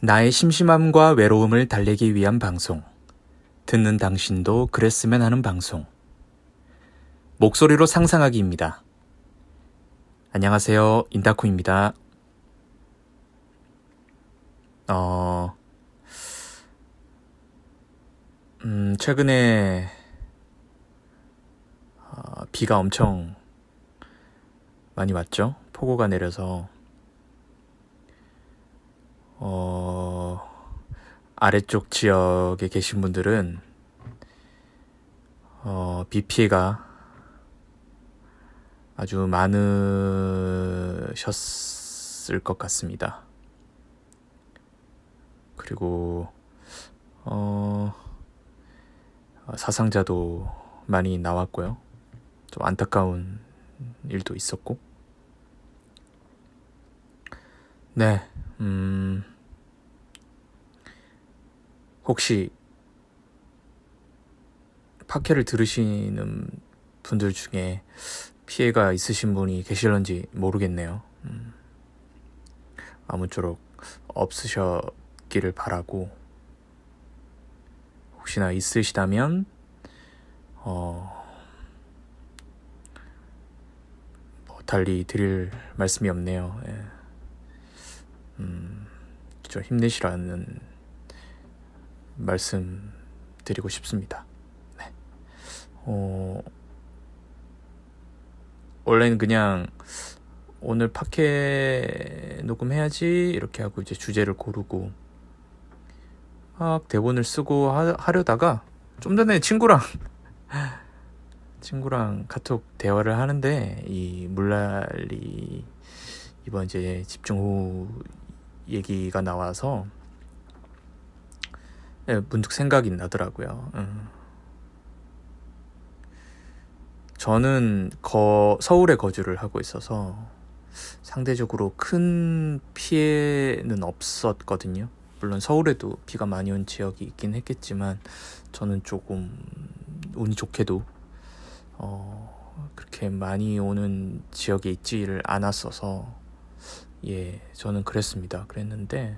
나의 심심함과 외로움을 달래기 위한 방송. 듣는 당신도 그랬으면 하는 방송. 목소리로 상상하기입니다. 안녕하세요. 인다코입니다. 최근에 비가 엄청 많이 왔죠? 폭우가 내려서 아래쪽 지역에 계신 분들은 비 피해가 아주 많으셨을 것 같습니다. 그리고 사상자도 많이 나왔고요. 좀 안타까운 일도 있었고. 네, 혹시 팟캐를 들으시는 분들 중에 피해가 있으신 분이 계실런지 모르겠네요. 아무쪼록 없으셨기를 바라고, 혹시나 있으시다면 달리 드릴 말씀이 없네요. 예. 좀 힘내시라는 말씀 드리고 싶습니다. 네. 원래는 그냥 오늘 팟캐 녹음해야지 이렇게 하고 이제 주제를 고르고 대본을 쓰고 하려다가 좀 전에 친구랑 카톡 대화를 하는데 이 물난리 이번 이제 집중호우 얘기가 나와서 문득 생각이 나더라고요. 저는 서울에 거주를 하고 있어서 상대적으로 큰 피해는 없었거든요. 물론 서울에도 비가 많이 온 지역이 있긴 했겠지만 저는 조금 운이 좋게도 그렇게 많이 오는 지역에 있지를 않았어서 저는 그랬는데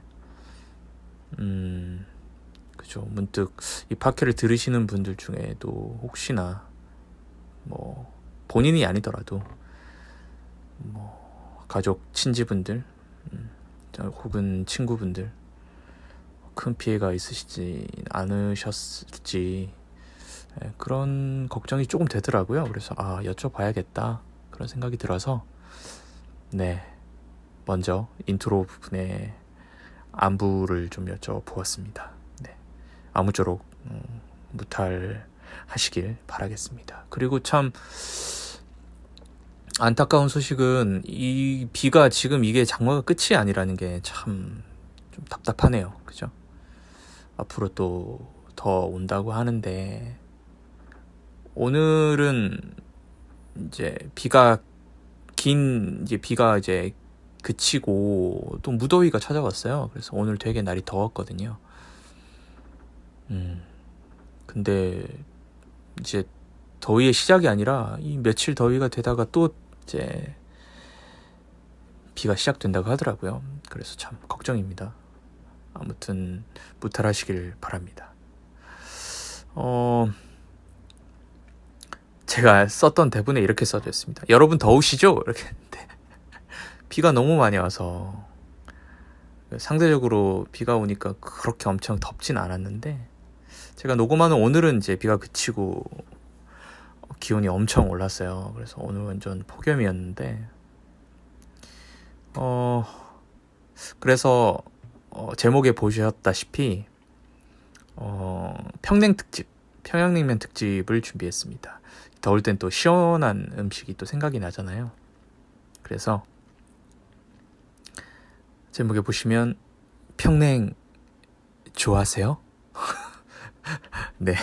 그죠. 문득 이 팟캐를 들으시는 분들 중에도 혹시나 뭐 본인이 아니더라도 뭐 가족 친지분들 혹은 친구분들 큰 피해가 있으시지 않으셨을지 그런 걱정이 조금 되더라고요. 그래서 여쭤봐야겠다 그런 생각이 들어서 먼저 인트로 부분에 안부를 좀 여쭤보았습니다. 아무쪼록 무탈하시길 바라겠습니다. 그리고 참 안타까운 소식은 이 비가 지금 이게 장마가 끝이 아니라는 게 참 좀 답답하네요. 그죠? 앞으로 또 더 온다고 하는데 오늘은 이제 비가 이제 그치고 또 무더위가 찾아왔어요. 그래서 오늘 되게 날이 더웠거든요. 근데 이제 더위의 시작이 아니라 이 며칠 더위가 되다가 또 이제 비가 시작된다고 하더라고요. 그래서 참 걱정입니다. 아무튼 무탈하시길 바랍니다. 제가 썼던 대본에 이렇게 써져 있습니다. 여러분 더우시죠? 이렇게 했는데 비가 너무 많이 와서 상대적으로 비가 오니까 그렇게 엄청 덥진 않았는데 제가 녹음하는 오늘은 이제 비가 그치고 기온이 엄청 올랐어요. 그래서 오늘 완전 폭염이었는데 그래서 제목에 보셨다시피 평양냉면 특집을 준비했습니다. 더울 땐 또 시원한 음식이 또 생각이 나잖아요. 그래서 제목에 보시면 평냉 좋아하세요? 네.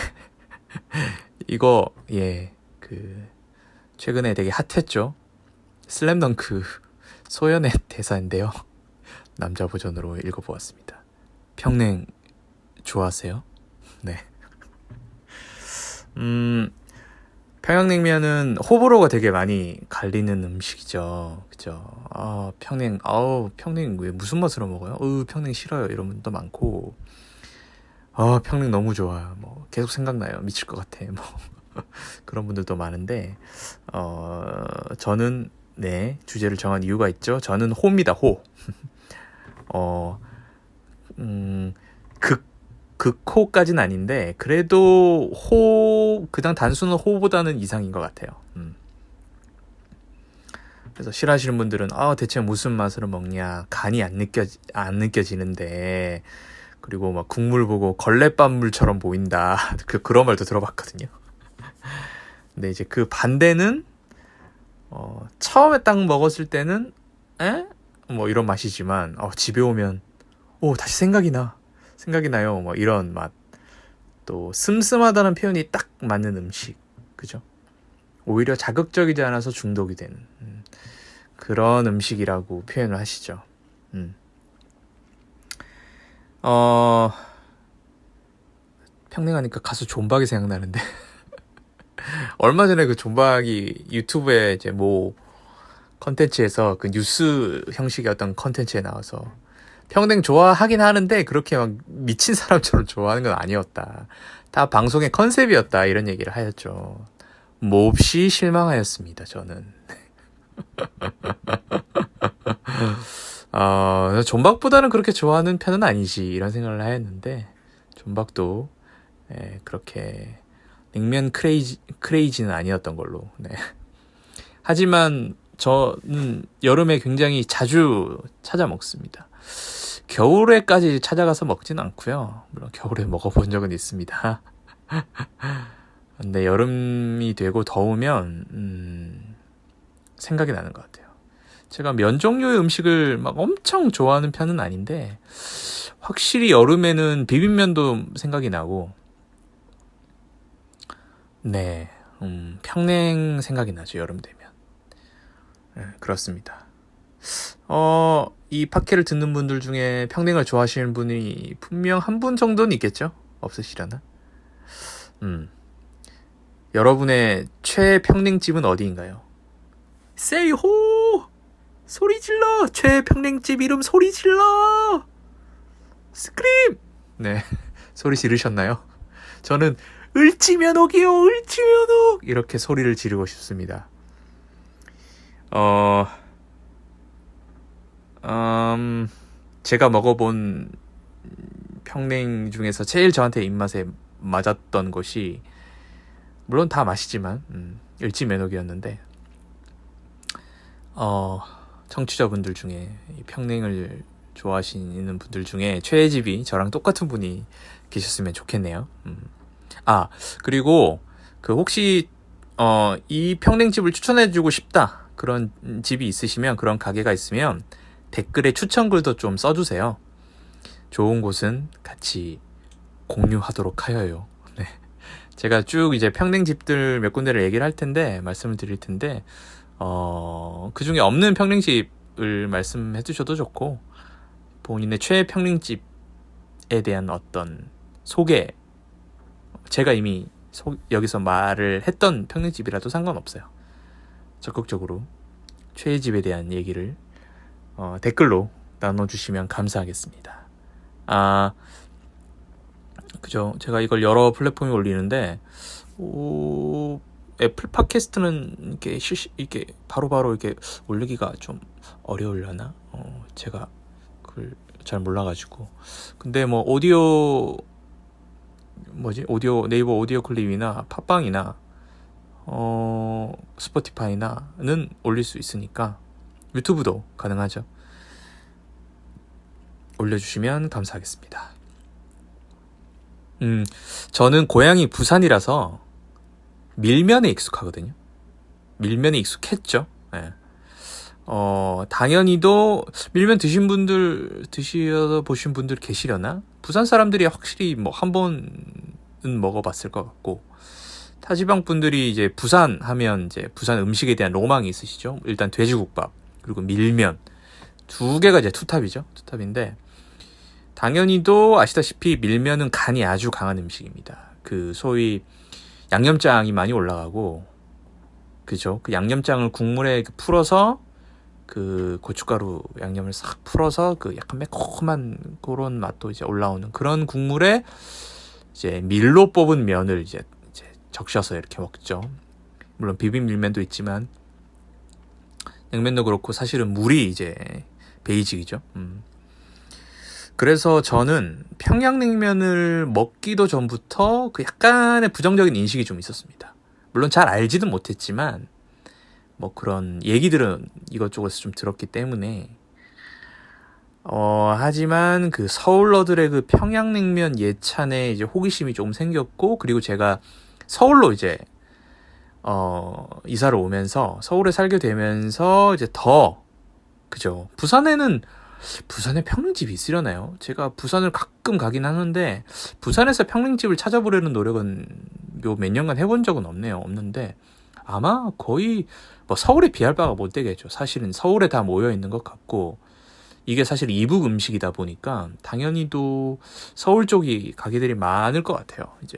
이거 최근에 되게 핫했죠. 슬램덩크 소연의 대사인데요. 남자 버전으로 읽어보았습니다. 평냉 좋아하세요? 네. 평양냉면은 호불호가 되게 많이 갈리는 음식이죠. 그죠? 평냉 왜 무슨 맛으로 먹어요? 평냉 싫어요. 이런 분도 많고, 평냉 너무 좋아요. 뭐 계속 생각나요. 미칠 것 같아. 뭐 그런 분들도 많은데, 저는 네 주제를 정한 이유가 있죠. 저는 호입니다. 호. 어, 극 극호까지는 아닌데 그래도 그냥 단순한 호보다는 이상인 것 같아요. 그래서 싫어하시는 분들은 대체 무슨 맛으로 먹냐, 간이 안 느껴지는데, 그리고 막 국물 보고 걸레밥물처럼 보인다. 그런 말도 들어봤거든요. 근데 이제 그 반대는 처음에 딱 먹었을 때는 뭐 이런 맛이지만 집에 오면 다시 생각이 나요. 뭐 이런 맛. 또 슴슴하다는 표현이 딱 맞는 음식. 그죠? 오히려 자극적이지 않아서 중독이 되는 그런 음식이라고 표현을 하시죠. 평냉하니까 가수 존박이 생각나는데 얼마 전에 그 존박이 유튜브에 이제 뭐 컨텐츠에서 그 뉴스 형식의 어떤 컨텐츠에 나와서 평냉 좋아하긴 하는데 그렇게 막 미친 사람처럼 좋아하는 건 아니었다. 다 방송의 컨셉이었다. 이런 얘기를 하였죠. 몹시 실망하였습니다. 저는. 존박보다는 그렇게 좋아하는 편은 아니지 이런 생각을 하였는데 존박도 그렇게 냉면 크레이지는 아니었던 걸로. 네. 하지만 저는 여름에 굉장히 자주 찾아 먹습니다. 겨울에까지 찾아가서 먹지는 않고요. 물론 겨울에 먹어본 적은 있습니다. 근데 여름이 되고 더우면 생각이 나는 것 같아요. 제가 면 종류의 음식을 막 엄청 좋아하는 편은 아닌데 확실히 여름에는 비빔면도 생각이 나고, 네, 평냉 생각이 나죠. 여름 되면. 네, 그렇습니다. 이 팟캐를 듣는 분들 중에 평냉을 좋아하시는 분이 분명 한 분 정도는 있겠죠? 없으시려나? 여러분의 최애 평냉집은 어디인가요? Say 호! 소리 질러! 최애 평냉집 이름 소리 질러! 스크림! 네, 소리 지르셨나요? 저는 을지면옥이요, 을지면옥! 이렇게 소리를 지르고 싶습니다. 제가 먹어본 평냉 중에서 제일 저한테 입맛에 맞았던 것이, 물론 다 맛이지만 을지면옥이었는데, 청취자분들 중에 평냉을 좋아하시는 분들 중에 최애집이 저랑 똑같은 분이 계셨으면 좋겠네요. 그리고 혹시 이 평냉집을 추천해주고 싶다 그런 집이 있으시면, 그런 가게가 있으면 댓글에 추천글도 좀 써주세요. 좋은 곳은 같이 공유하도록 하여요. 네. 제가 쭉 이제 평냉집들 몇 군데를 얘기를 할 텐데, 말씀을 드릴 텐데, 그 중에 없는 평냉집을 말씀해 주셔도 좋고, 본인의 최애 평냉집에 대한 어떤 소개, 제가 이미 여기서 말을 했던 평냉집이라도 상관없어요. 적극적으로 최애집에 대한 얘기를 댓글로 나눠주시면 감사하겠습니다. 그죠. 제가 이걸 여러 플랫폼에 올리는데, 애플 팟캐스트는 이렇게 바로바로 이렇게 올리기가 좀 어려우려나? 제가 그걸 잘 몰라가지고. 근데 뭐 네이버 오디오 클립이나 팟빵이나 스포티파이나는 올릴 수 있으니까, 유튜브도 가능하죠. 올려주시면 감사하겠습니다. 저는 고향이 부산이라서 밀면에 익숙하거든요. 밀면에 익숙했죠. 네. 당연히도 밀면 드셔보신 분들 계시려나? 부산 사람들이 확실히 뭐 한 번은 먹어봤을 것 같고, 타지방 분들이 이제 부산 하면 이제 부산 음식에 대한 로망이 있으시죠. 일단 돼지국밥, 그리고 밀면, 두 개가 이제 투탑이죠. 투탑인데, 당연히도 아시다시피 밀면은 간이 아주 강한 음식입니다. 소위 양념장이 많이 올라가고, 그죠? 그 양념장을 국물에 풀어서 그 고춧가루 양념을 싹 풀어서 그 약간 매콤한 그런 맛도 이제 올라오는 그런 국물에 이제 밀로 뽑은 면을 이제 적셔서 이렇게 먹죠. 물론 비빔밀면도 있지만 냉면도 그렇고 사실은 물이 이제 베이직이죠. 그래서 저는 평양냉면을 먹기도 전부터 그 약간의 부정적인 인식이 좀 있었습니다. 물론 잘 알지는 못했지만 뭐 그런 얘기들은 이것저것에서 좀 들었기 때문에 하지만 그 서울러들의 그 평양냉면 예찬에 이제 호기심이 조금 생겼고, 그리고 제가 서울로 이제 이사를 오면서 서울에 살게 되면서 이제 더 그죠. 부산에 평냉집이 있으려나요? 제가 부산을 가끔 가긴 하는데 부산에서 평냉집을 찾아보려는 노력은 요 몇 년간 해본 적은 없는데 아마 거의 뭐 서울에 비할 바가 못 되겠죠. 사실은 서울에 다 모여 있는 것 같고, 이게 사실 이북 음식이다 보니까 당연히도 서울 쪽이 가게들이 많을 것 같아요. 이제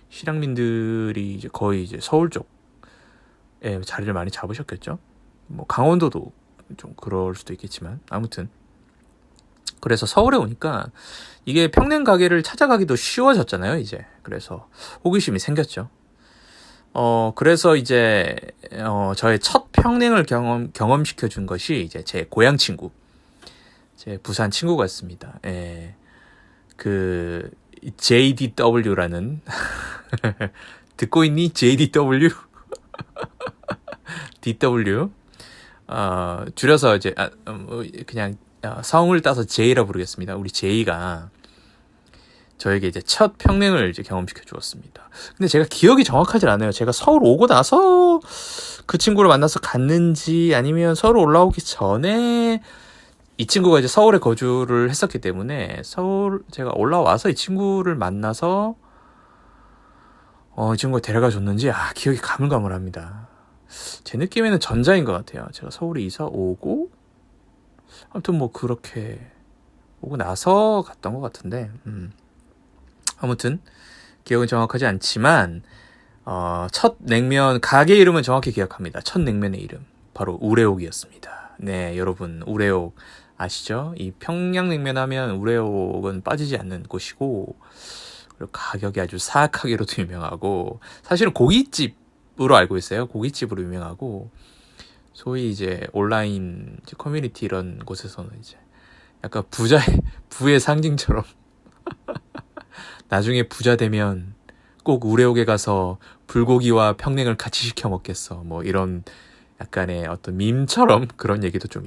실향민들이 이제 거의 이제 서울 쪽에 자리를 많이 잡으셨겠죠. 뭐 강원도도 좀 그럴 수도 있겠지만 아무튼 그래서 서울에 오니까 이게 평냉 가게를 찾아가기도 쉬워졌잖아요, 이제. 그래서 호기심이 생겼죠. 그래서 이제 저의 첫 평냉을 경험시켜 준 것이 이제 제 고향 친구, 제 부산 친구가 있습니다. 예. 그 JDW라는 듣고 있니? JDW? DW. 줄여서 이제 그냥 성을 따서 J라 부르겠습니다. 우리 J가 저에게 이제 첫 평냉을 이제 경험시켜 주었습니다. 근데 제가 기억이 정확하지 않아요. 제가 서울 오고 나서 그 친구를 만나서 갔는지 아니면 서울 올라오기 전에, 이 친구가 이제 서울에 거주를 했었기 때문에 제가 올라와서 이 친구를 만나서 이 친구가 데려가 줬는지 기억이 가물가물합니다. 제 느낌에는 전자인 것 같아요. 제가 서울에 이사 오고 아무튼 뭐 그렇게 오고 나서 갔던 것 같은데 아무튼 기억은 정확하지 않지만 첫 냉면 가게 이름은 정확히 기억합니다. 첫 냉면의 이름 바로 우레옥이었습니다. 네, 여러분 우레옥 아시죠? 이 평양냉면 하면 우레옥은 빠지지 않는 곳이고, 그리고 가격이 아주 사악하게로도 유명하고, 사실은 고깃집으로 알고 있어요. 고깃집으로 유명하고, 소위 이제 온라인 이제 커뮤니티 이런 곳에서는 이제 약간 부의 상징처럼 나중에 부자 되면 꼭 우레옥에 가서 불고기와 평냉을 같이 시켜 먹겠어, 뭐 이런 약간의 어떤 밈처럼 그런 얘기도 좀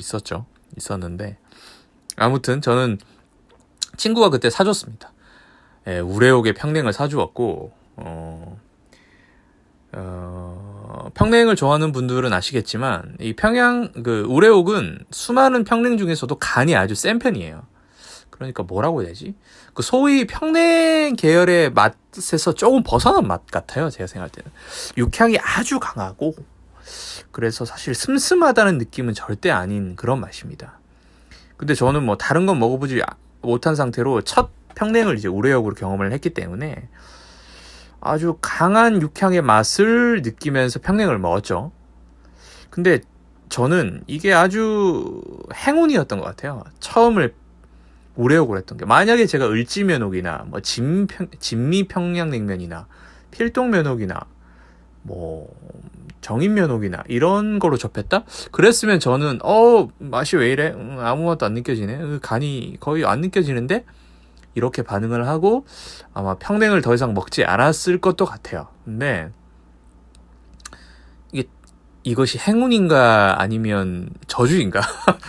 있었는데, 아무튼 저는 친구가 그때 사줬습니다. 예, 우레옥의 평냉을 사주었고, 평냉을 좋아하는 분들은 아시겠지만 이 우레옥은 수많은 평냉 중에서도 간이 아주 센 편이에요. 그러니까 뭐라고 해야 되지? 그 소위 평냉 계열의 맛에서 조금 벗어난 맛 같아요, 제가 생각할 때는. 육향이 아주 강하고, 그래서 사실 슴슴하다는 느낌은 절대 아닌 그런 맛입니다. 근데 저는 뭐 다른 건 먹어보지 못한 상태로 첫 평냉을 이제 우레옥으로 경험을 했기 때문에 아주 강한 육향의 맛을 느끼면서 평냉을 먹었죠. 근데 저는 이게 아주 행운이었던 것 같아요. 처음을 우레옥으로 했던 게. 만약에 제가 을지면옥이나 뭐 진미 평양냉면이나 필동면옥이나 뭐 정인면옥이나 이런 거로 접했다? 그랬으면 저는 맛이 왜 이래? 아무 맛도 안 느껴지네. 간이 거의 안 느껴지는데? 이렇게 반응을 하고 아마 평냉을 더 이상 먹지 않았을 것도 같아요. 근데 이것이 행운인가 아니면 저주인가?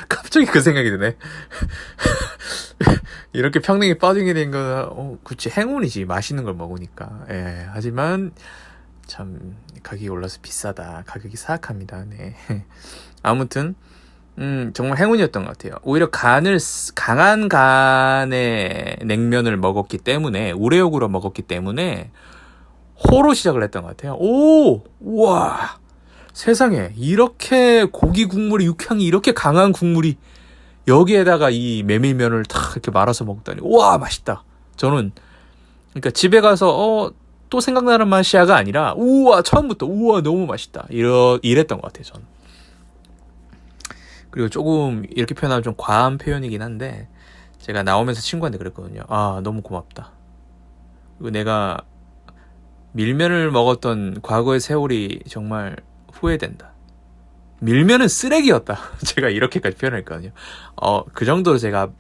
갑자기 그 생각이 드네. 이렇게 평냉이 빠지게 된 건 그치, 행운이지. 맛있는 걸 먹으니까. 예, 하지만 참 가격이 올라서 비싸다. 가격이 사악합니다. 네. 아무튼 정말 행운이었던 것 같아요. 오히려 강한 간의 냉면을 먹었기 때문에, 우레옥으로 먹었기 때문에 호로 시작을 했던 것 같아요. 우와, 세상에, 이렇게 고기 국물이, 육향이 이렇게 강한 국물이 여기에다가 이 메밀면을 탁 이렇게 말아서 먹다니, 우와, 맛있다. 저는 그러니까 집에 가서 또 생각나는 맛이야가 아니라 우와 처음부터 우와 너무 맛있다 이랬던 것 같아요 저는. 그리고 조금 이렇게 표현하면 좀 과한 표현이긴 한데 제가 나오면서 친구한테 그랬거든요. 아 너무 고맙다. 그리고 내가 밀면을 먹었던 과거의 세월이 정말 후회된다. 밀면은 쓰레기였다. 제가 이렇게까지 표현했거든요. 그 정도로 제가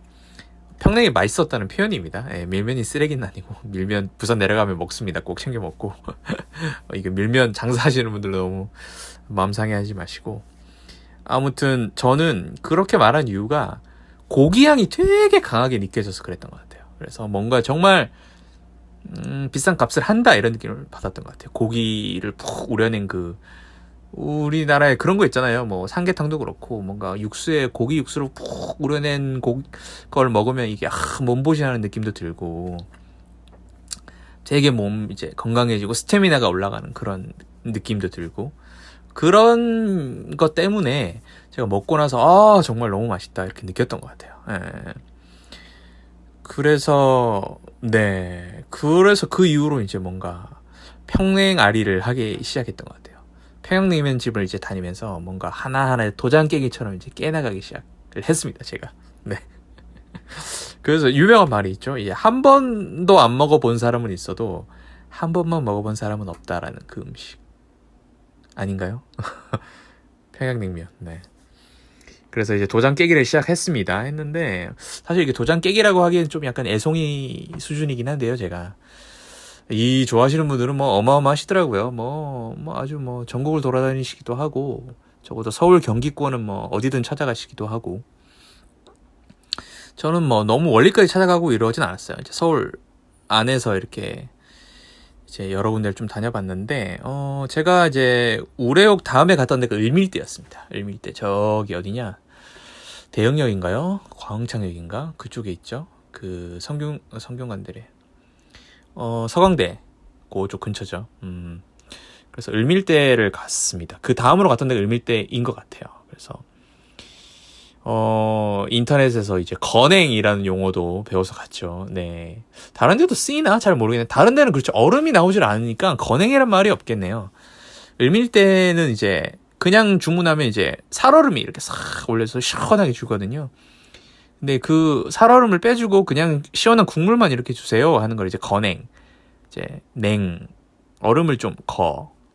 평냉이 맛있었다는 표현입니다. 예, 밀면이 쓰레기는 아니고 밀면 부산 내려가면 먹습니다. 꼭 챙겨 먹고 이게 밀면 장사하시는 분들 너무 마음 상해하지 마시고 아무튼 저는 그렇게 말한 이유가 고기 향이 되게 강하게 느껴져서 그랬던 것 같아요. 그래서 뭔가 정말 비싼 값을 한다 이런 느낌을 받았던 것 같아요. 고기를 푹 우려낸 그 우리나라에 그런 거 있잖아요. 뭐 삼계탕도 그렇고 뭔가 육수에 고기 육수로 푹 우려낸 걸 먹으면 이게 몸보신하는 느낌도 들고 되게 몸 이제 건강해지고 스태미나가 올라가는 그런 느낌도 들고 그런 것 때문에 제가 먹고 나서 정말 너무 맛있다 이렇게 느꼈던 것 같아요. 예. 그래서 그 이후로 이제 뭔가 평냉아리를 하기 시작했던 것 같아요. 평양냉면 집을 이제 다니면서 뭔가 하나하나 도장 깨기처럼 이제 깨나가기 시작을 했습니다, 제가. 네. 그래서 유명한 말이 있죠. 이제 한 번도 안 먹어본 사람은 있어도 한 번만 먹어본 사람은 없다라는 그 음식. 아닌가요? 평양냉면. 네. 그래서 이제 도장 깨기를 시작했습니다. 했는데 사실 이게 도장 깨기라고 하기엔 좀 약간 애송이 수준이긴 한데요, 제가. 이 좋아하시는 분들은 뭐 어마어마하시더라고요. 뭐 아주 뭐 전국을 돌아다니시기도 하고 적어도 서울 경기권은 뭐 어디든 찾아가시기도 하고 저는 뭐 너무 멀리까지 찾아가고 이러진 않았어요. 이제 서울 안에서 이렇게 이제 여러 군데를 좀 다녀봤는데 제가 이제 우레옥 다음에 갔던 데가 을밀대였습니다. 을밀대 저기 어디냐 대영역인가요? 광흥창역인가? 그쪽에 있죠. 그 성균관대래 서강대 그쪽 근처죠. 그래서 을밀대를 갔습니다. 그 다음으로 갔던 데가 을밀대인 것 같아요. 그래서 인터넷에서 이제 건행이라는 용어도 배워서 갔죠. 네. 다른 데도 쓰이나 잘 모르겠는데 다른 데는 그렇죠. 얼음이 나오질 않으니까 건행이란 말이 없겠네요. 을밀대는 이제 그냥 주문하면 이제 살얼음이 이렇게 싹 올려서 시원하게 주거든요. 근데 그 살얼음을 빼주고 그냥 시원한 국물만 이렇게 주세요 하는 걸 이제 건행, 이제 얼음을 좀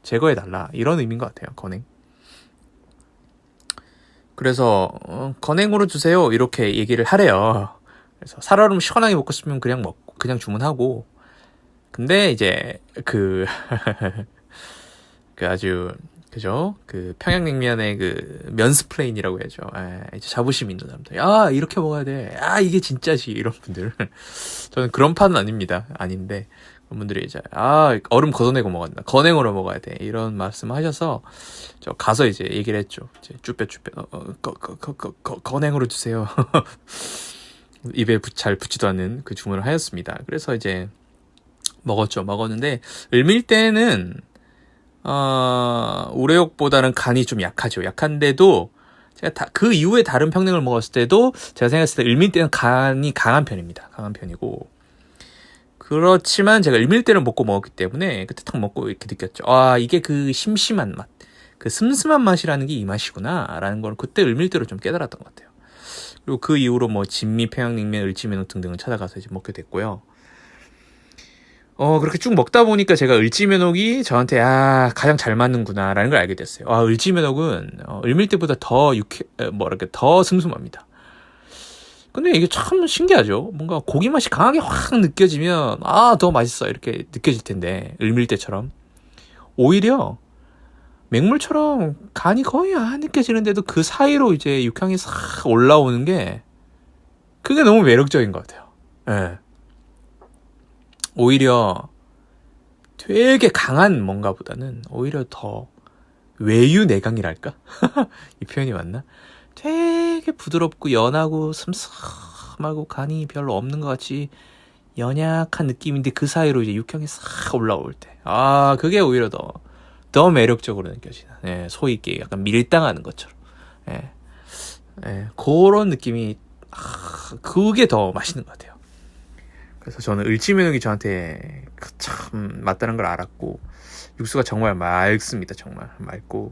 제거해달라 이런 의미인 것 같아요. 건행. 그래서 건행으로 주세요 이렇게 얘기를 하래요. 그래서 살얼음 시원하게 먹고 싶으면 그냥 주문하고 근데 이제 그 아주 그죠? 그 평양냉면의 그 면스플레인이라고 해야죠. 이제 자부심 있는 사람들. 이렇게 먹어야 돼. 이게 진짜지. 이런 분들. 저는 그런 판은 아닌데 그런 분들이 이제 얼음 걷어내고 먹었다. 건행으로 먹어야 돼. 이런 말씀하셔서 저 가서 이제 얘기를 했죠. 이제 쭈빼 건행으로 주세요. 입에 잘 붙지도 않는 그 주문을 하였습니다. 그래서 이제 먹었는데 을밀대는 우레옥보다는 간이 좀 약하죠. 약한데도 제가 그 이후에 다른 평냉을 먹었을 때도 제가 생각했을 때 을밀대는 간이 강한 편입니다. 강한 편이고 그렇지만 제가 을밀대를 먹기 때문에 그때 딱 먹고 이렇게 느꼈죠. 이게 그 심심한 맛, 그 슴슴한 맛이라는 게 이 맛이구나 라는 걸 그때 을밀대로 좀 깨달았던 것 같아요. 그리고 그 이후로 뭐 진미, 평양냉면, 을지면옥 등등을 찾아가서 이제 먹게 됐고요. 그렇게 쭉 먹다 보니까 제가 을지면옥이 저한테 가장 잘 맞는구나 라는 걸 알게 됐어요. 을지면옥은 을밀대보다 더 슴슴합니다. 근데 이게 참 신기하죠. 뭔가 고기 맛이 강하게 확 느껴지면 더 맛있어 이렇게 느껴질 텐데 을밀대처럼 오히려 맹물처럼 간이 거의 안 느껴지는데도 그 사이로 이제 육향이 싹 올라오는 게 그게 너무 매력적인 것 같아요. 예. 오히려 되게 강한 뭔가보다는 오히려 더 외유내강이랄까? 이 표현이 맞나? 되게 부드럽고 연하고 슴슴하고 간이 별로 없는 것 같이 연약한 느낌인데 그 사이로 이제 육향이 싹 올라올 때 그게 오히려 더 매력적으로 느껴지는 소위 있게 약간 밀당하는 것처럼 그런 느낌이 그게 더 맛있는 것 같아요. 그래서 저는 을지면옥이 저한테 참 맞다는 걸 알았고, 육수가 정말 맑습니다. 정말 맑고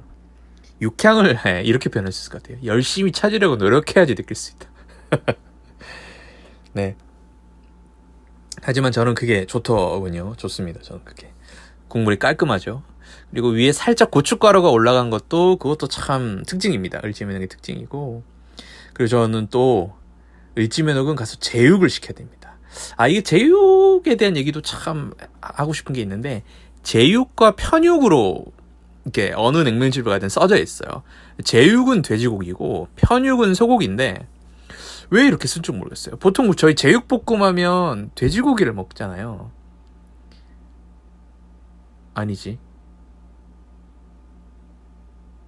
육향을 이렇게 표현할 수 있을 것 같아요. 열심히 찾으려고 노력해야지 느낄 수 있다. 네. 하지만 저는 그게 좋더군요. 좋습니다. 저는 그게 국물이 깔끔하죠. 그리고 위에 살짝 고춧가루가 올라간 그것도 참 특징입니다. 을지면옥의 특징이고, 그리고 저는 또 을지면옥은 가서 제육을 시켜야 됩니다. 이게 제육에 대한 얘기도 참 하고 싶은 게 있는데, 제육과 편육으로 이렇게 어느 냉면집에 가든 써져 있어요. 제육은 돼지고기고 편육은 소고기인데 왜 이렇게 쓴 줄 모르겠어요. 보통 저희 제육볶음 하면 돼지고기를 먹잖아요. 아니지.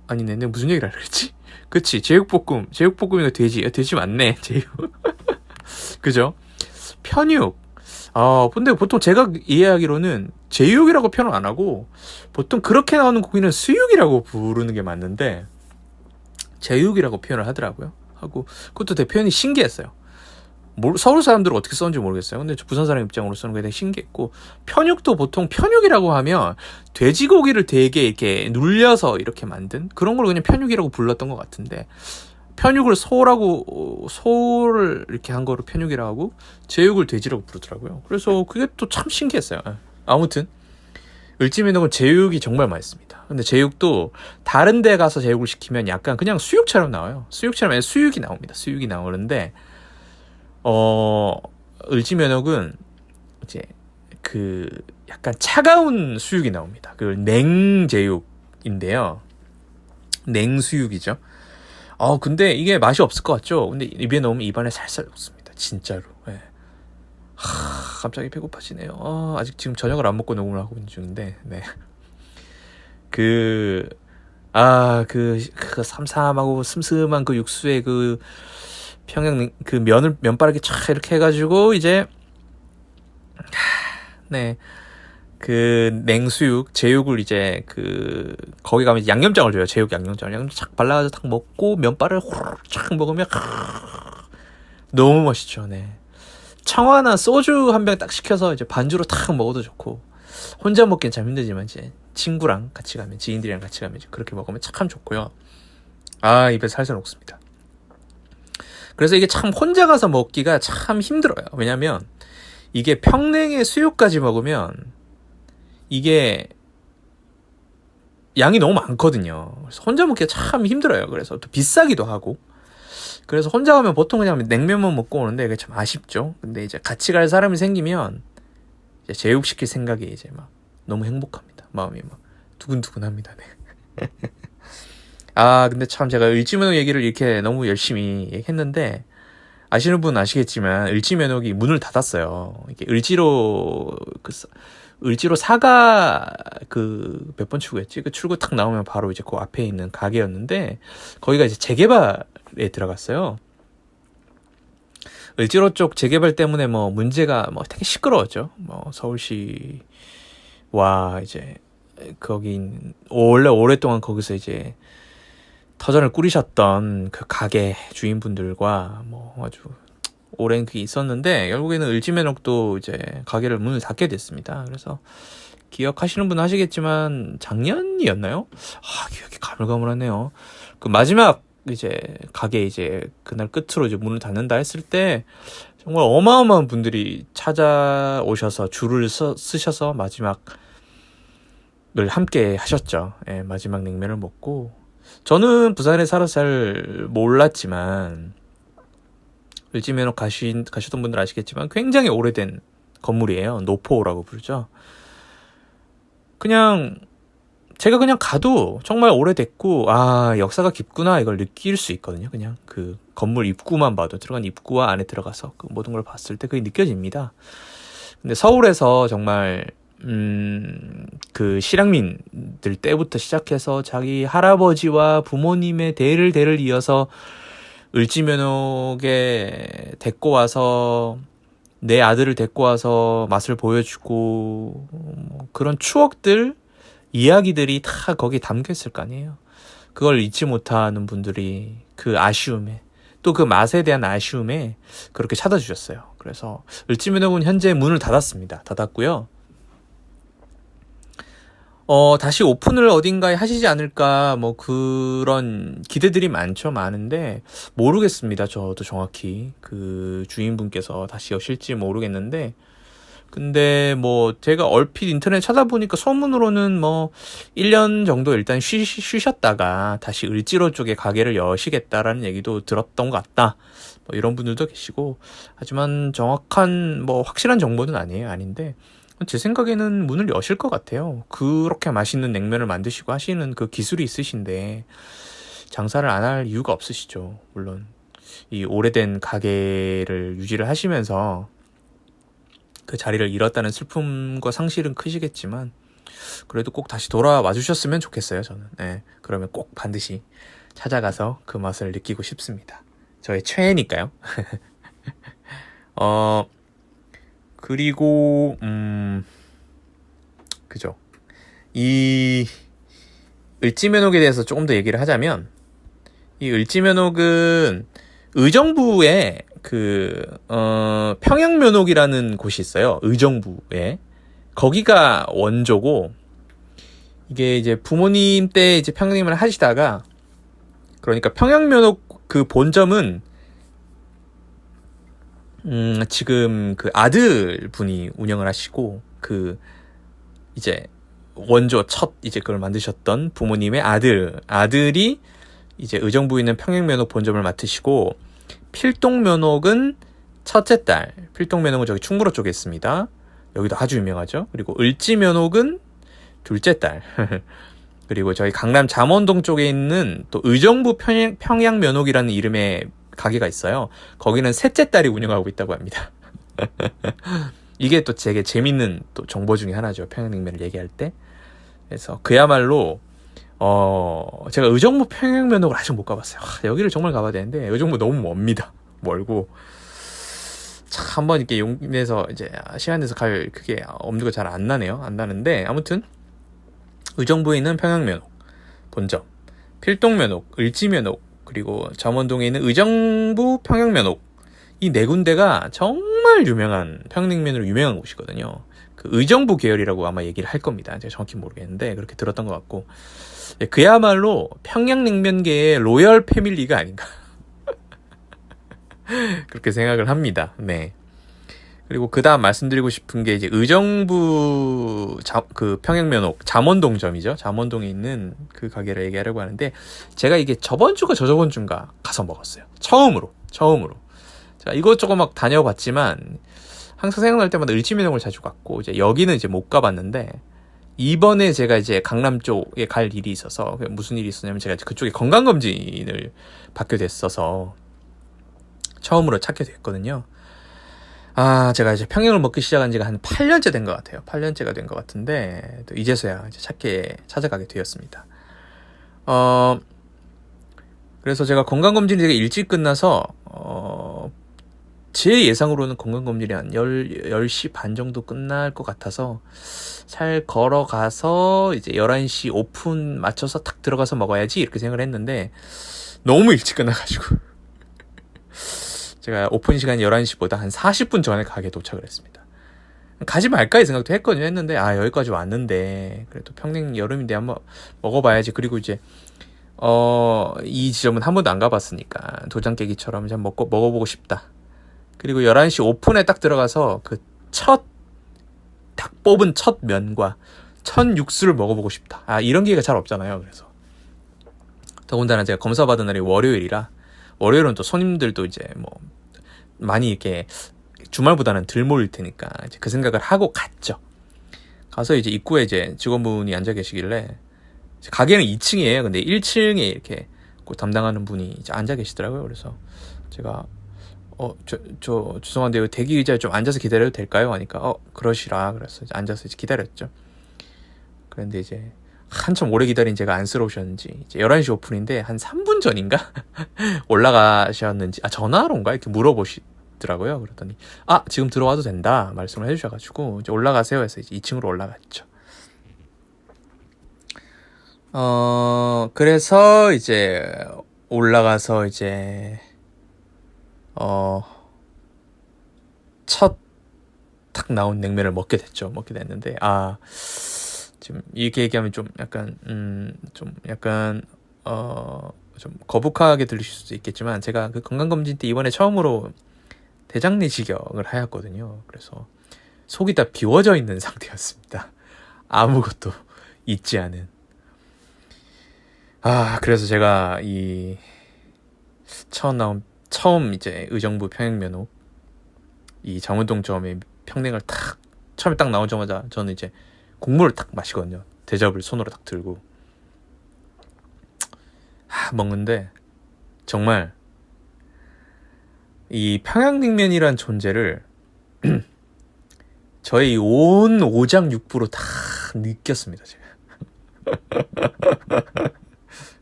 아니네. 내가 무슨 얘기를 하려 그랬지? 그치. 제육볶음이가 돼지 맞네. 제육. 그죠? 편육. 근데 보통 제가 이해하기로는 제육이라고 표현 안 하고 보통 그렇게 나오는 고기는 수육이라고 부르는 게 맞는데 제육이라고 표현을 하더라고요. 하고 그것도 되게 표현이 신기했어요. 서울 사람들은 어떻게 썼는지 모르겠어요. 근데 저 부산 사람 입장으로서는 되게 신기했고, 편육도 보통 편육이라고 하면 돼지고기를 되게 이렇게 눌려서 이렇게 만든 그런 걸 그냥 편육이라고 불렀던 것 같은데, 편육을 소를 이렇게 한 거로 편육이라고 하고 제육을 돼지라고 부르더라고요. 그래서 그게 또 참 신기했어요. 아무튼 을지면옥은 제육이 정말 맛있습니다. 근데 제육도 다른 데 가서 제육을 시키면 약간 그냥 수육처럼 나와요. 수육처럼 수육이 나옵니다. 수육이 나오는데 을지면옥은 이제 그 약간 차가운 수육이 나옵니다. 그 냉제육인데요. 냉수육이죠. 근데 이게 맛이 없을 것 같죠? 근데 입에 넣으면 입안에 살살 녹습니다. 진짜로. 예. 갑자기 배고파지네요. 아직 지금 저녁을 안 먹고 녹음을 하고 있는 중인데, 네. 그 삼삼하고 슴슴한 그 육수에 그 평양 그 면바르게 촥 이렇게 해가지고 이제, 네. 그 냉수육, 제육을 이제 거기 가면 양념장을 줘요. 제육 양념장 착 발라가지고 탁 먹고 면발을 호로록 착 먹으면 너무 맛있죠. 네. 청아나 소주 한 병 딱 시켜서 이제 반주로 탁 먹어도 좋고, 혼자 먹기엔 참 힘들지만 이제 친구랑 같이 가면, 지인들이랑 같이 가면 이제 그렇게 먹으면 참 좋고요. 입에 살살 녹습니다. 그래서 이게 참 혼자 가서 먹기가 참 힘들어요. 왜냐면 이게 평냉의 수육까지 먹으면 이게 양이 너무 많거든요. 그래서 혼자 먹기가 참 힘들어요. 그래서 또 비싸기도 하고. 그래서 혼자 가면 보통 그냥 냉면만 먹고 오는데 그게 참 아쉽죠. 근데 이제 같이 갈 사람이 생기면 이제 제육 시킬 생각이 이제 막 너무 행복합니다. 마음이 막 두근두근합니다. 네. 근데 참 제가 을지면옥 얘기를 이렇게 너무 열심히 했는데, 아시는 분은 아시겠지만 을지면옥이 문을 닫았어요. 이게 을지로 사가 몇 번 출구였지? 그 출구 탁 나오면 바로 이제 그 앞에 있는 가게였는데, 거기가 이제 재개발에 들어갔어요. 을지로 쪽 재개발 때문에 문제가 되게 시끄러웠죠. 서울시와 이제 원래 오랫동안 거기서 이제 터전을 꾸리셨던 그 가게 주인분들과 아주 오랜 그게 있었는데, 결국에는 을지면옥도 이제 가게를 문을 닫게 됐습니다. 그래서 기억하시는 분은 아시겠지만 작년이었나요? 기억이 가물가물하네요. 그 마지막 이제 가게 이제 그날 끝으로 이제 문을 닫는다 했을 때 정말 어마어마한 분들이 찾아오셔서 줄을 쓰셔서 마지막을 함께 하셨죠. 예, 마지막 냉면을 먹고. 저는 부산에 살아서 잘 몰랐지만 을지면옥 가셨던 분들 아시겠지만 굉장히 오래된 건물이에요. 노포라고 부르죠. 제가 그냥 가도 정말 오래됐고, 역사가 깊구나 이걸 느낄 수 있거든요. 그냥 그 건물 입구만 봐도, 들어간 입구와 안에 들어가서 그 모든 걸 봤을 때 그게 느껴집니다. 근데 서울에서 정말 그 실향민들 때부터 시작해서 자기 할아버지와 부모님의 대를 이어서 을지면옥에 데리고 와서 내 아들을 데리고 와서 맛을 보여주고, 그런 추억들, 이야기들이 다 거기에 담겨 있을 거 아니에요. 그걸 잊지 못하는 분들이 그 아쉬움에, 또 그 맛에 대한 아쉬움에 그렇게 찾아주셨어요. 그래서 을지면옥은 현재 문을 닫았습니다. 닫았고요. 다시 오픈을 어딘가에 하시지 않을까, 뭐, 그런 기대들이 많은데, 모르겠습니다. 저도 정확히. 그 주인분께서 다시 여실지 모르겠는데, 근데 뭐, 제가 얼핏 인터넷 찾아보니까 소문으로는 뭐, 1년 정도 일단 쉬셨다가, 다시 을지로 쪽에 가게를 여시겠다라는 얘기도 들었던 것 같다. 뭐, 이런 분들도 계시고, 하지만 정확한, 뭐, 확실한 정보는 아닌데, 제 생각에는 문을 여실 것 같아요. 그렇게 맛있는 냉면을 만드시고 하시는 그 기술이 있으신데 장사를 안 할 이유가 없으시죠. 물론 이 오래된 가게를 유지를 하시면서 그 자리를 잃었다는 슬픔과 상실은 크시겠지만 그래도 꼭 다시 돌아와 주셨으면 좋겠어요. 저는. 네, 그러면 꼭 반드시 찾아가서 그 맛을 느끼고 싶습니다. 저의 최애니까요. 그리고 그죠. 이 을지면옥에 대해서 조금 더 얘기를 하자면 이 을지면옥은 의정부에 평양면옥이라는 곳이 있어요. 의정부에. 거기가 원조고 이게 이제 부모님 때 이제 평양냉면을 하시다가 그러니까 평양면옥 그 본점은 지금 그 아들 분이 운영을 하시고 그 이제 원조 첫 이제 그걸 만드셨던 부모님의 아들이 이제 의정부에 있는 평양면옥 본점을 맡으시고 필동면옥은 첫째 딸. 필동면옥은 저기 충무로 쪽에 있습니다. 여기도 아주 유명하죠. 그리고 을지면옥은 둘째 딸. 그리고 저희 강남 잠원동 쪽에 있는 또 의정부 평양면옥이라는 이름의 가게가 있어요. 거기는 셋째 딸이 운영하고 있다고 합니다. 이게 또 되게 재밌는 또 정보 중에 하나죠. 평양냉면을 얘기할 때. 그래서 그야말로 제가 의정부 평양면옥을 아직 못 가봤어요. 여기를 정말 가봐야 되는데 의정부 너무 멉니다. 멀고 참 한번 이렇게 용기 내서 이제 시간 내서 갈 그게 엄두가 잘 안 나네요. 안 나는데 아무튼 의정부에 있는 평양면옥 본점, 필동면옥, 을지면옥 그리고 잠원동에 있는 의정부 평양면옥 이 네 군데가 정말 유명한 평양냉면으로 유명한 곳이거든요. 그 의정부 계열이라고 아마 얘기를 할 겁니다. 제가 정확히 모르겠는데 그렇게 들었던 것 같고 그야말로 평양냉면계의 로열 패밀리가 아닌가 그렇게 생각을 합니다. 네. 그리고 그 다음 말씀드리고 싶은 게 이제 의정부 그 평양면옥 잠원동점이죠. 잠원동에 있는 그 가게를 얘기하려고 하는데 제가 이게 저번 주인가 가서 먹었어요. 처음으로 제가 이것저것 막 다녀봤지만 항상 생각날 때마다 을지면옥을 자주 갔고 이제 여기는 이제 못 가봤는데 이번에 제가 이제 강남 쪽에 갈 일이 있어서 무슨 일이 있었냐면 제가 그쪽에 건강검진을 받게 됐어서 처음으로 찾게 됐거든요. 제가 이제 평양을 먹기 시작한 지가 한 8년째 된 것 같아요. 8년째가 된 것 같은데 또 이제서야 이제 찾아가게 되었습니다. 그래서 제가 건강검진이 되게 일찍 끝나서 제 예상으로는 건강검진이 한 10시 반 정도 끝날 것 같아서 잘 걸어가서 이제 11시 오픈 맞춰서 탁 들어가서 먹어야지 이렇게 생각을 했는데 너무 일찍 끝나가지고 제가 오픈 시간이 11시보다 한 40분 전에 가게에 도착을 했습니다. 가지 말까 이 생각도 했는데 여기까지 왔는데 그래도 평냉 여름인데 한번 먹어봐야지. 그리고 이제 이 지점은 한 번도 안 가봤으니까 도장 깨기처럼 이제 먹어보고 싶다. 그리고 11시 오픈에 딱 들어가서 딱 뽑은 첫 면과 첫 육수를 먹어보고 싶다. 이런 기회가 잘 없잖아요. 그래서 더군다나 제가 검사받은 날이 월요일이라 월요일은 또 손님들도 이제 뭐 많이 이렇게 주말보다는 덜 모일 테니까 이제 그 생각을 하고 갔죠. 가서 이제 입구에 이제 직원분이 앉아 계시길래 가게는 2층이에요. 근데 1층에 이렇게 담당하는 분이 이제 앉아 계시더라고요. 그래서 제가 저 죄송한데 대기 의자에 좀 앉아서 기다려도 될까요? 하니까 그러시라. 그래서 이제 앉아서 이제 기다렸죠. 그런데 이제 한참 오래 기다린 제가 안쓰러우셨는지 이제 11시 오픈인데 한 3분 전인가 올라가셨는지 전화로 온가 이렇게 물어보시더라고요. 그랬더니 지금 들어와도 된다 말씀을 해주셔가지고 이제 올라가세요 해서 이제 2층으로 올라갔죠. 그래서 이제 올라가서 이제 첫 탁 나온 냉면을 먹게 됐는데 지금 이렇게 얘기하면 좀 약간 좀 약간 좀 거북하게 들리실 수도 있겠지만 제가 그 건강검진 때 이번에 처음으로 대장 내시경을 하였거든요. 그래서 속이 다 비워져 있는 상태였습니다. 아무것도 있지 않은. 그래서 제가 이 처음 이제 의정부 평행면허 이 장원동점에 평냉을 처음에 딱 나오자마자 저는 이제 국물을 딱 마시거든요. 대접을 손으로 딱 들고 먹는데 정말 이 평양냉면이란 존재를 저의 온 오장육부로 다 느꼈습니다. 제가.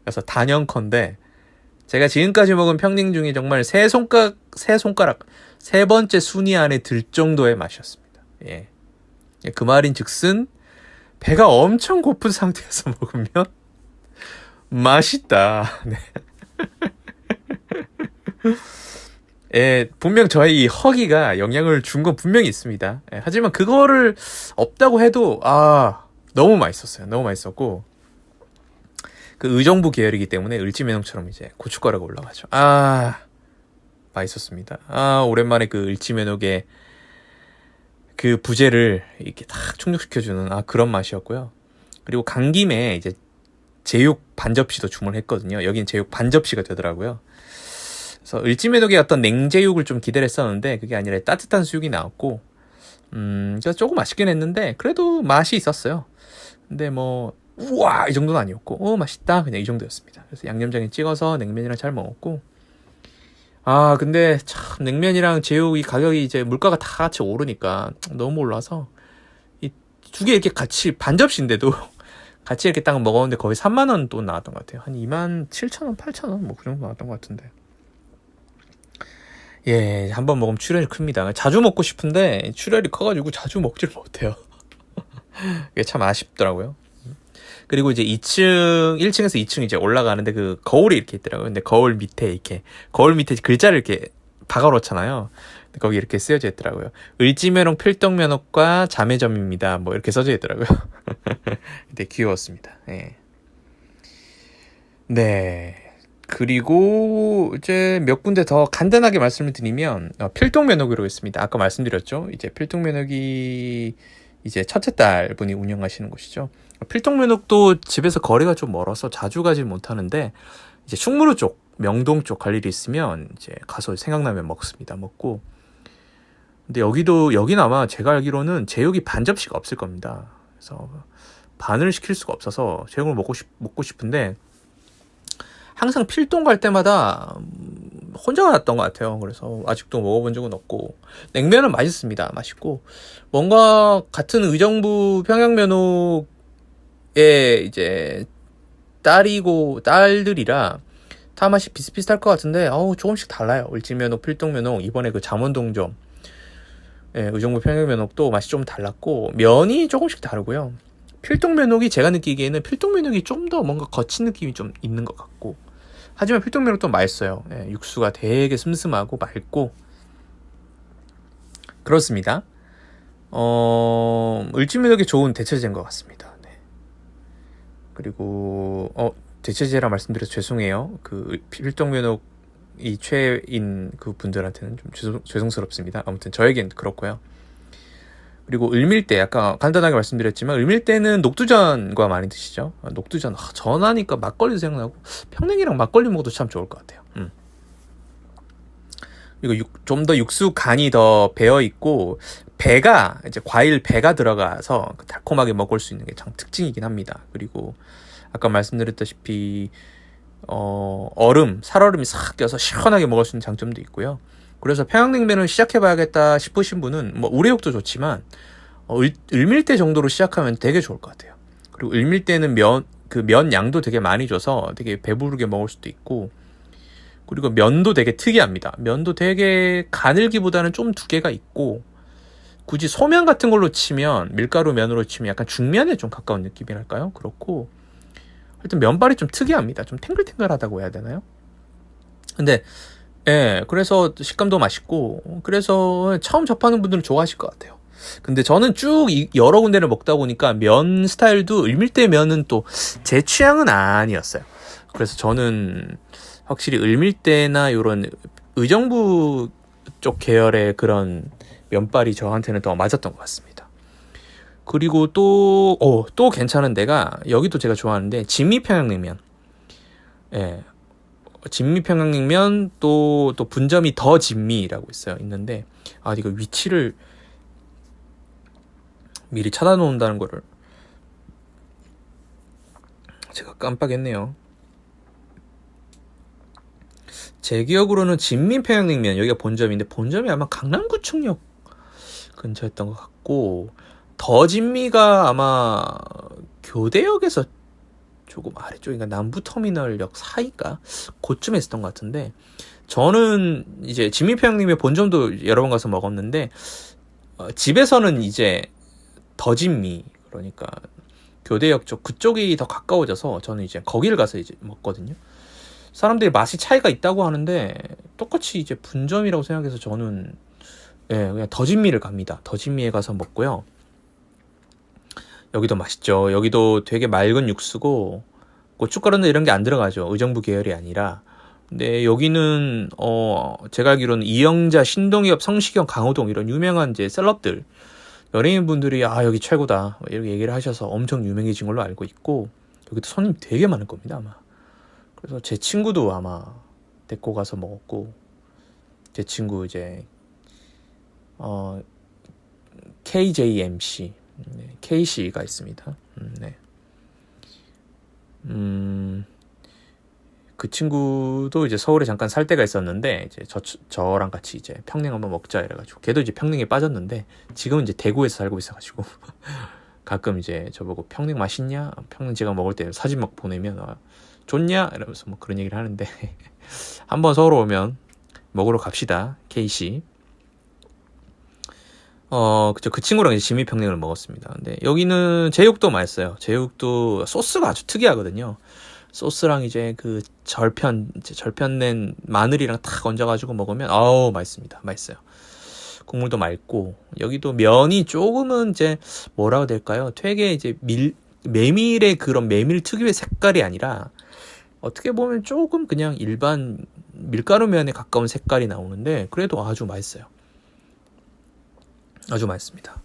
그래서 단연컨대 제가 지금까지 먹은 평냉 중에 정말 세 손가락 세 번째 순위 안에 들 정도의 맛이었습니다. 예. 그 말인즉슨 배가 엄청 고픈 상태에서 먹으면 맛있다. 네. 예, 분명 저의 이 허기가 영향을 준 건 분명히 있습니다. 예, 하지만 그거를 없다고 해도 너무 맛있었어요. 너무 맛있었고 그 의정부 계열이기 때문에 을지면옥처럼 이제 고춧가루가 올라가죠. 맛있었습니다. 오랜만에 그 을지면옥의 그 부재를 이렇게 딱 충족시켜주는 그런 맛이었고요. 그리고 간 김에 이제 제육 반접시도 주문했거든요. 여긴 제육 반접시가 되더라고요. 그래서 을지면옥의 어떤 냉제육을 좀 기대를 했었는데 그게 아니라 따뜻한 수육이 나왔고 그래서 조금 아쉽긴 했는데 그래도 맛이 있었어요. 근데 뭐 우와 이 정도는 아니었고 맛있다 그냥 이 정도였습니다. 그래서 양념장에 찍어서 냉면이랑 잘 먹었고 근데 참 냉면이랑 제육이 가격이 이제 물가가 다 같이 오르니까 너무 올라서 이 두 개 이렇게 같이 반접시인데도 같이 이렇게 딱 먹었는데 거의 3만 원 돈 나왔던 것 같아요. 한 2만 7천 원, 8천 원 뭐 그 정도 나왔던 것 같은데. 예, 한번 먹으면 출혈이 큽니다. 자주 먹고 싶은데 출혈이 커가지고 자주 먹지를 못해요. 이게 참 아쉽더라고요. 그리고 이제 1층에서 2층 이제 올라가는데 그 거울이 이렇게 있더라고요. 근데 거울 밑에 글자를 이렇게 박아놓잖아요. 거기 이렇게 쓰여져 있더라고요. 을지면옥 필동면옥과 자매점입니다. 뭐 이렇게 써져 있더라고요. 되게 귀여웠습니다. 예. 네. 그리고 이제 몇 군데 더 간단하게 말씀을 드리면 필동면옥으로 있습니다. 아까 말씀드렸죠. 이제 필동면옥이 이제 첫째 딸 분이 운영하시는 곳이죠. 필동면옥도 집에서 거리가 좀 멀어서 자주 가지 못하는데 이제 충무로 쪽, 명동 쪽 갈 일이 있으면 이제 가서 생각나면 먹습니다. 먹고. 근데 여긴 아마 제가 알기로는 제육이 반 접시가 없을 겁니다. 그래서 반을 시킬 수가 없어서 제육을 먹고 싶은데 항상 필동 갈 때마다 혼자 갔던 것 같아요. 그래서 아직도 먹어본 적은 없고 냉면은 맛있습니다. 맛있고 뭔가 같은 의정부 평양면옥의 이제 딸들이라 다 맛이 비슷비슷할 것 같은데 조금씩 달라요. 을지면옥, 필동면옥, 이번에 그 잠원동점 의정부 평양면옥도 맛이 좀 달랐고 면이 조금씩 다르고요. 필동면옥이 제가 느끼기에는 필동면옥이 좀 더 뭔가 거친 느낌이 좀 있는 것 같고 하지만 필동면옥도 맛있어요. 육수가 되게 슴슴하고 맑고 그렇습니다. 을지면옥이 좋은 대체제인 것 같습니다. 네. 그리고 대체제라 말씀드려서 죄송해요. 그 필동면옥이 최애인 그 분들한테는 좀 죄송스럽습니다. 아무튼 저에겐 그렇고요. 그리고 을밀대 아까 간단하게 말씀드렸지만 을밀대는 녹두전과 많이 드시죠. 녹두전 전하니까 막걸리도 생각나고 평냉이랑 막걸리 먹어도 참 좋을 것 같아요. 그리고 좀 더 육수 간이 더 배어 있고 배가 이제 과일 배가 들어가서 달콤하게 먹을 수 있는 게 참 특징이긴 합니다. 그리고 아까 말씀드렸다시피 살얼음이 싹 껴서 시원하게 먹을 수 있는 장점도 있고요. 그래서 평양냉면을 시작해봐야겠다 싶으신 분은 뭐 우레옥도 좋지만 을밀대 정도로 시작하면 되게 좋을 것 같아요. 그리고 을밀대는 면 양도 되게 많이 줘서 되게 배부르게 먹을 수도 있고 그리고 면도 되게 특이합니다. 면도 되게 가늘기보다는 좀 두께가 있고 굳이 소면 같은 걸로 치면 밀가루 면으로 치면 약간 중면에 좀 가까운 느낌이랄까요? 그렇고 하여튼 면발이 좀 특이합니다. 좀 탱글탱글하다고 해야 되나요? 근데 그래서 식감도 맛있고 그래서 처음 접하는 분들은 좋아하실 것 같아요. 근데 저는 쭉 여러 군데를 먹다 보니까 면 스타일도 을밀대 면은 또 제 취향은 아니었어요. 그래서 저는 확실히 을밀대나 요런 의정부 쪽 계열의 그런 면발이 저한테는 더 맞았던 것 같습니다. 그리고 또 괜찮은 데가 여기도 제가 좋아하는데 진미평양냉면. 예. 진미평양냉면 또 분점이 더 진미라고 있는데 이거 위치를 미리 찾아놓는다는 거를 제가 깜빡했네요. 제 기억으로는 진미평양냉면 여기가 본점인데 본점이 아마 강남구청역 근처였던 것 같고 더 진미가 아마 교대역에서 조금 아래쪽인가 남부터미널역 사이가 그쯤에 있었던 것 같은데 저는 이제 진미평양냉면 본점도 여러 번 가서 먹었는데 집에서는 이제 더 진미 그러니까 교대역 쪽 그쪽이 더 가까워져서 저는 이제 거기를 가서 이제 먹거든요. 사람들이 맛이 차이가 있다고 하는데 똑같이 이제 분점이라고 생각해서 저는 그냥 더 진미를 갑니다. 더 진미에 가서 먹고요. 여기도 맛있죠. 여기도 되게 맑은 육수고 고춧가루나 이런 게 안 들어가죠. 의정부 계열이 아니라. 근데 여기는 제가 알기로는 이영자, 신동엽, 성시경, 강호동 이런 유명한 이제 셀럽들 연예인분들이 여기 최고다 이렇게 얘기를 하셔서 엄청 유명해진 걸로 알고 있고 여기도 손님 되게 많을 겁니다 아마. 그래서 제 친구도 아마 데리고 가서 먹었고 제 친구 이제 KJMC KC가 있습니다. 네. 그 친구도 이제 서울에 잠깐 살 때가 있었는데 이제 저랑 같이 이제 평냉 한번 먹자 이래가지고 걔도 이제 평냉에 빠졌는데 지금은 이제 대구에서 살고 있어가지고 가끔 이제 저보고 평냉 맛있냐? 평냉 제가 먹을 때 사진 막 보내면 좋냐? 이러면서 뭐 그런 얘기를 하는데 한번 서울 오면 먹으러 갑시다. K씨. 그쵸. 그 친구랑 이제 진미평냉을 먹었습니다. 근데 여기는 제육도 맛있어요. 제육도 소스가 아주 특이하거든요. 소스랑 이제 그 절편 낸 마늘이랑 탁 얹어가지고 먹으면 맛있습니다. 맛있어요. 국물도 맑고 여기도 면이 조금은 이제 뭐라고 될까요? 되게 이제 메밀의 그런 메밀 특유의 색깔이 아니라 어떻게 보면 조금 그냥 일반 밀가루 면에 가까운 색깔이 나오는데 그래도 아주 맛있어요. 아주 맛있습니다.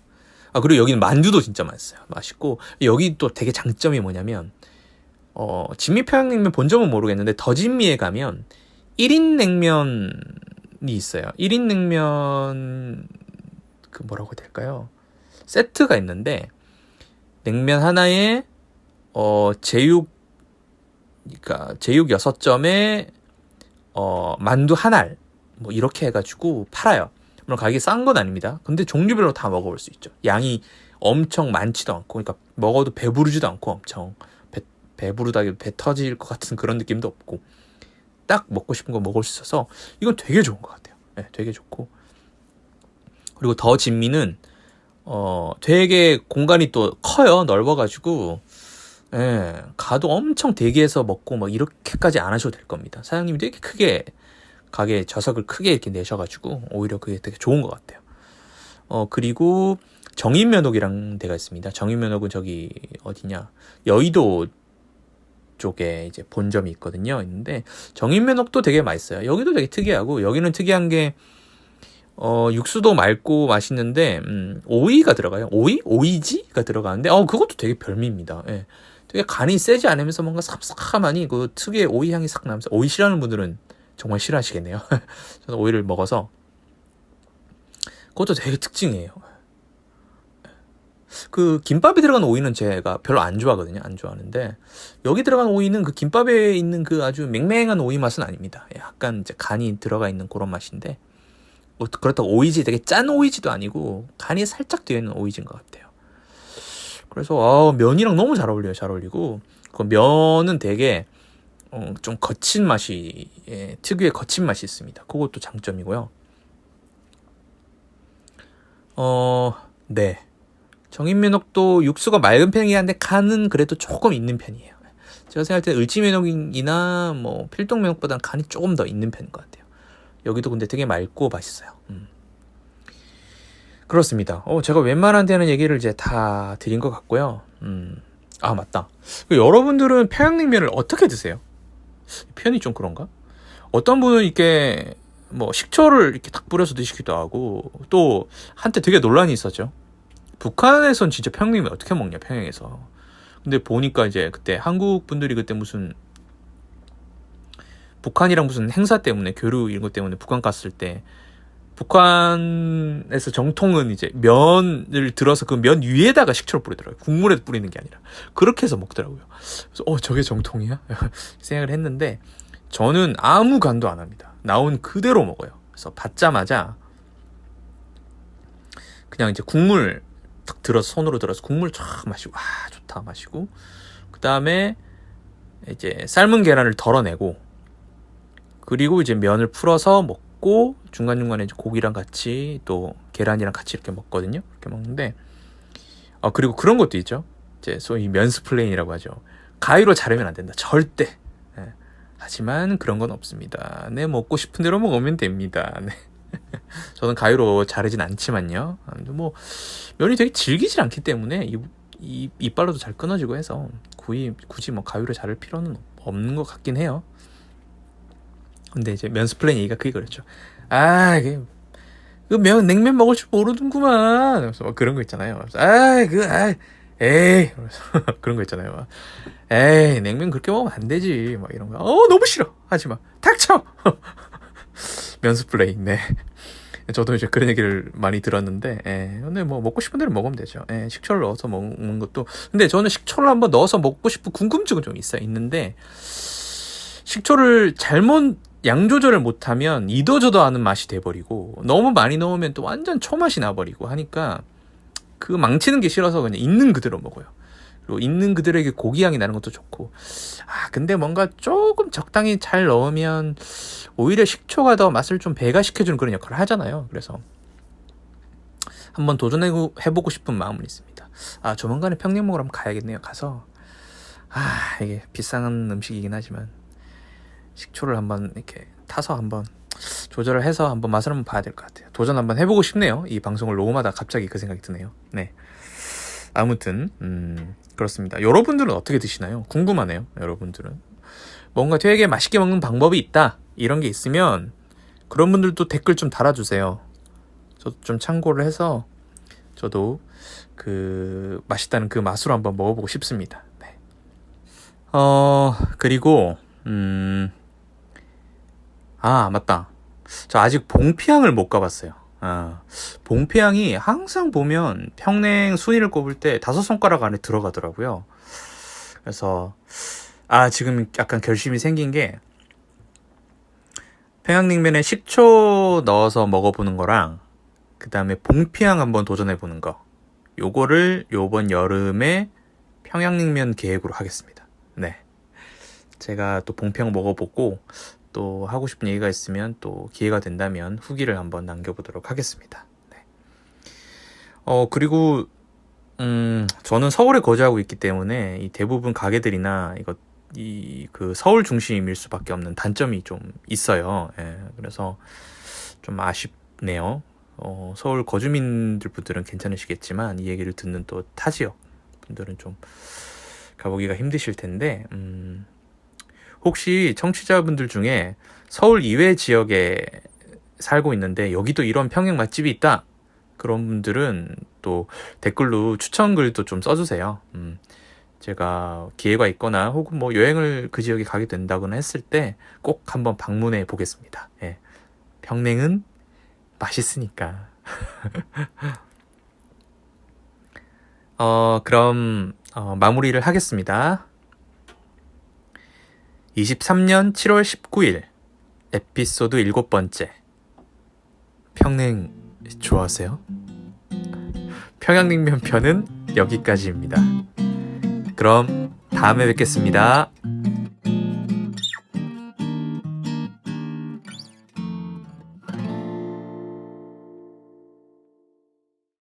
그리고 여기는 만두도 진짜 맛있어요. 맛있고 여기 또 되게 장점이 뭐냐면 진미평양냉면 본점은 모르겠는데 더 진미에 가면 1인 냉면이 있어요. 1인 냉면 그 뭐라고 해야 될까요? 세트가 있는데 냉면 하나에 제육 그러니까 제육 6점에 만두 한 알 뭐 이렇게 해가지고 팔아요. 물론 가격이 싼 건 아닙니다. 근데 종류별로 다 먹어볼 수 있죠. 양이 엄청 많지도 않고 그러니까 먹어도 배부르지도 않고 엄청 배부르다기도 배 터질 것 같은 그런 느낌도 없고 딱 먹고 싶은 거 먹을 수 있어서 이건 되게 좋은 것 같아요. 네, 되게 좋고 그리고 더 진미는 되게 공간이 또 커요. 넓어가지고 가도 엄청 대기해서 먹고 막 이렇게까지 안 하셔도 될 겁니다. 사장님이 되게 크게 가게 좌석을 크게 이렇게 내셔가지고 오히려 그게 되게 좋은 것 같아요. 그리고 정인면옥이라는 데가 있습니다. 정인면옥은 저기 어디냐 여의도 쪽에 이제 본점이 있거든요. 있는데 정인면옥도 되게 맛있어요. 여기도 되게 특이하고 여기는 특이한 게 육수도 맑고 맛있는데 오이가 들어가요. 오이지가 들어가는데 그것도 되게 별미입니다. 예. 되게 간이 세지 않으면서 뭔가 쌉싸하니 그 특유의 오이 향이 싹 나면서 오이 싫어하는 분들은 정말 싫어하시겠네요. 저는 오이를 먹어서 그것도 되게 특징이에요. 그 김밥에 들어간 오이는 제가 별로 안 좋아하거든요. 안 좋아하는데 여기 들어간 오이는 그 김밥에 있는 그 아주 맹맹한 오이 맛은 아닙니다. 약간 이제 간이 들어가 있는 그런 맛인데 그렇다고 오이지 되게 짠 오이지도 아니고 간이 살짝 되어 있는 오이지인 것 같아요. 그래서 면이랑 너무 잘 어울려요. 잘 어울리고 그 면은 되게 좀 거친 맛이 특유의 거친 맛이 있습니다. 그것도 장점이고요. 네. 정인면옥도 육수가 맑은 편이긴 한데 간은 그래도 조금 있는 편이에요. 제가 생각할 때 을지면옥이나 뭐 필동면옥보다는 간이 조금 더 있는 편인 것 같아요. 여기도 근데 되게 맑고 맛있어요. 그렇습니다. 제가 웬만한 데는 얘기를 이제 다 드린 것 같고요. 아, 맞다. 여러분들은 평양냉면을 어떻게 드세요? 표현이 좀 그런가? 어떤 분은 이렇게 뭐 식초를 이렇게 탁 뿌려서 드시기도 하고, 또 한때 되게 논란이 있었죠. 북한에선 진짜 평양냉면 어떻게 먹냐, 평양에서. 근데 보니까 이제 그때 한국 분들이 그때 무슨 북한이랑 무슨 행사 때문에, 교류 이런 것 때문에 북한 갔을 때, 북한에서 정통은 이제 면을 들어서 그 면 위에다가 식초를 뿌리더라고요. 국물에 뿌리는 게 아니라. 그렇게 해서 먹더라고요. 그래서 저게 정통이야? 생각을 했는데, 저는 아무 간도 안 합니다. 나온 그대로 먹어요. 그래서 받자마자 그냥 이제 국물 탁 들어서, 손으로 들어서 국물 쫙 마시고, 아, 좋다 마시고, 그 다음에 이제 삶은 계란을 덜어내고, 그리고 이제 면을 풀어서 먹고, 중간중간에 이제 고기랑 같이 또 계란이랑 같이 이렇게 먹거든요. 이렇게 먹는데, 그리고 그런 것도 있죠. 이제 소위 면스플레인이라고 하죠. 가위로 자르면 안 된다. 절대. 네. 하지만 그런 건 없습니다. 네, 먹고 싶은 대로 먹으면 됩니다. 네. 저는 가위로 자르진 않지만요. 뭐 면이 되게 질기질 않기 때문에 이빨로도 잘 끊어지고 해서 굳이 뭐 가위로 자를 필요는 없는 것 같긴 해요. 근데 이제 면스플레인 얘기가 그게 그랬죠. 냉면 먹을 줄 모르는구만. 그래서 막 그런 거 있잖아요. 에이. 그런 거 있잖아요. 막, 에이, 냉면 그렇게 먹으면 안 되지. 막 이런 거. 너무 싫어. 하지 마. 닥쳐. 면스플레인. 네. 저도 이제 그런 얘기를 많이 들었는데, 근데 뭐 먹고 싶은 대로 먹으면 되죠. 식초를 넣어서 먹는 것도. 근데 저는 식초를 한번 넣어서 먹고 싶은 궁금증은 좀 있는데, 식초를 잘못 양 조절을 못하면 이도저도 않은 맛이 돼버리고, 너무 많이 넣으면 또 완전 초맛이 나버리고 하니까 그거 망치는 게 싫어서 그냥 있는 그대로 먹어요. 그리고 있는 그대로에게 고기 향이 나는 것도 좋고. 근데 뭔가 조금 적당히 잘 넣으면 오히려 식초가 더 맛을 좀 배가시켜주는 그런 역할을 하잖아요. 그래서 한번 도전해보고 싶은 마음은 있습니다. 조만간에 평냉 먹으러 한번 가야겠네요. 가서 이게 비싼 음식이긴 하지만 식초를 한번 이렇게 타서 한번 조절을 해서 한번 맛을 한번 봐야 될 것 같아요. 도전 한번 해보고 싶네요. 이 방송을 녹음하다 갑자기 그 생각이 드네요. 네. 아무튼 그렇습니다. 여러분들은 어떻게 드시나요? 궁금하네요. 여러분들은 뭔가 되게 맛있게 먹는 방법이 있다, 이런 게 있으면 그런 분들도 댓글 좀 달아주세요. 저도 좀 참고를 해서 저도 그 맛있다는 그 맛으로 한번 먹어보고 싶습니다. 네. 그리고 맞다. 저 아직 봉피항을 못 가봤어요. 봉피항이 항상 보면 평냉 순위를 꼽을 때 5손가락 안에 들어가더라고요. 그래서 지금 약간 결심이 생긴 게, 평양냉면에 식초 넣어서 먹어보는 거랑 그 다음에 봉피항 한번 도전해보는 거, 요거를 요번 여름에 평양냉면 계획으로 하겠습니다. 네, 제가 또 봉피항 먹어보고 또 하고 싶은 얘기가 있으면 또 기회가 된다면 후기를 한번 남겨보도록 하겠습니다. 네. 그리고 저는 서울에 거주하고 있기 때문에 이 대부분 가게들이나 그 서울 중심일 수밖에 없는 단점이 좀 있어요. 그래서 좀 아쉽네요. 서울 거주민들 분들은 괜찮으시겠지만 이 얘기를 듣는 또 타 지역 분들은 좀 가보기가 힘드실 텐데, 혹시 청취자분들 중에 서울 이외 지역에 살고 있는데 여기도 이런 평양 맛집이 있다, 그런 분들은 또 댓글로 추천글도 좀 써주세요. 제가 기회가 있거나 혹은 뭐 여행을 그 지역에 가게 된다거나 했을 때 꼭 한번 방문해 보겠습니다. 평냉은 맛있으니까. 그럼 마무리를 하겠습니다. 23년 7월 19일 에피소드 7번째. 평냉 좋아하세요? 평양냉면 편은 여기까지입니다. 그럼 다음에 뵙겠습니다.